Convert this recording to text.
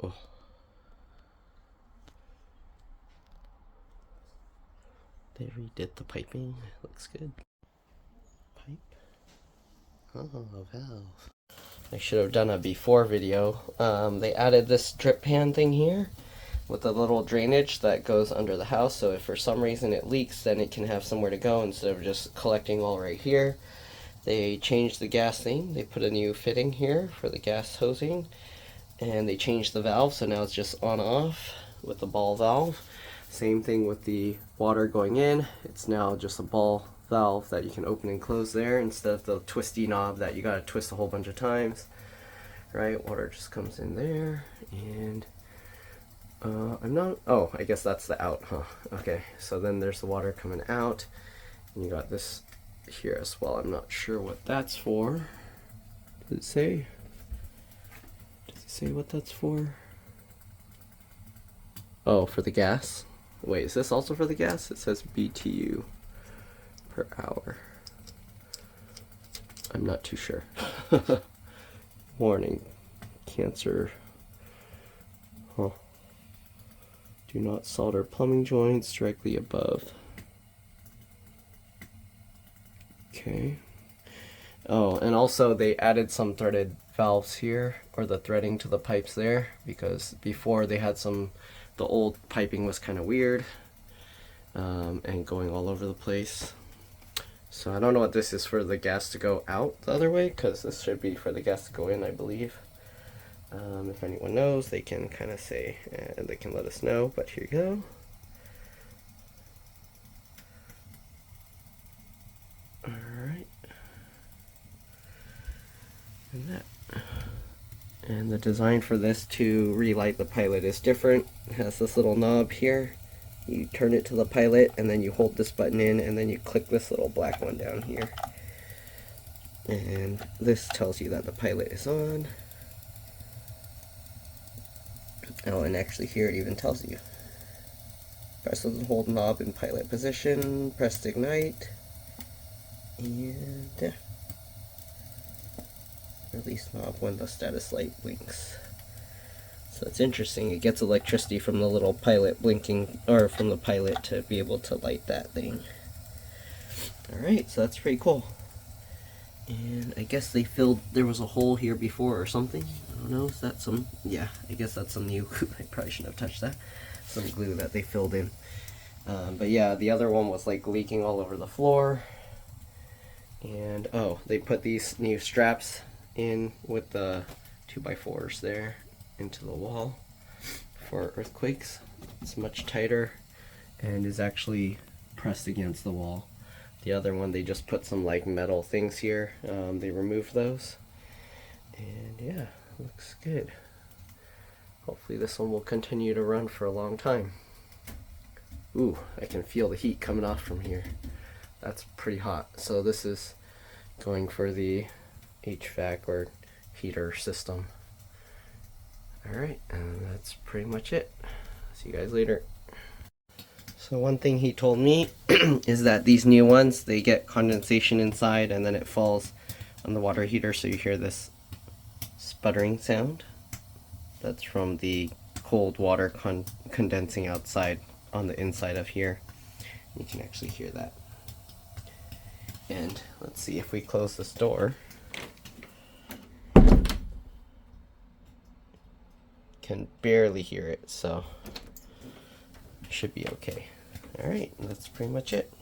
Oh. They redid the piping. Looks good. Pipe. Oh, a valve. I should have done a before video. They added this drip pan thing here with a little drainage that goes under the house, so if for some reason it leaks, then it can have somewhere to go instead of just collecting all right here. They changed the gas thing. They put a new fitting here for the gas hosing, and they changed the valve, so now it's just on off with the ball valve. Same thing with the water going in. It's now just a ball valve that you can open and close there instead of the twisty knob that you gotta twist a whole bunch of times. Right, water just comes in there, and I guess that's the out, huh? Okay, so then there's the water coming out, and you got this here as well. I'm not sure what that's for. Does it say? Does it say what that's for? Oh, for the gas. Wait, is this also for the gas? It says BTU per hour. I'm not too sure. Warning, cancer. Huh. Do not solder plumbing joints directly above. Okay. Oh, and also they added some threaded valves here, or the threading to the pipes there, because before they had the old piping was kind of weird and going all over the place. So I don't know what this is for the gas to go out the other way, because this should be for the gas to go in, I believe. If anyone knows, they can kind of say, and they can let us know, but here you go. Alright. And that. And the design for this to relight the pilot is different. It has this little knob here. You turn it to the pilot, and then you hold this button in, and then you click this little black one down here. And this tells you that the pilot is on. Oh, and actually here it even tells you. Press the hold knob in pilot position, press to ignite, and release knob when the status light blinks. So it's interesting, it gets electricity from the little pilot blinking, or from the pilot to be able to light that thing. Alright, so that's pretty cool. And I guess they filled, there was a hole here before or something. I don't know, is that some, yeah, I guess that's some new, I probably shouldn't have touched that. Some glue that they filled in. But yeah, the other one was like leaking all over the floor. And oh, they put these new straps in with the 2x4s there into the wall for earthquakes. It's much tighter and is actually pressed against the wall. The other one, they just put some like metal things here. They removed those, and yeah, looks good. Hopefully this one will continue to run for a long time. Ooh, I can feel the heat coming off from here. That's pretty hot. So this is going for the HVAC or heater system. Alright, and that's pretty much it. See you guys later. So one thing he told me is that these new ones, they get condensation inside and then it falls on the water heater, so you hear this sputtering sound. That's from the cold water condensing outside on the inside of here. You can actually hear that. And let's see if we close this door. Can barely hear it, so should be okay. Alright, that's pretty much it.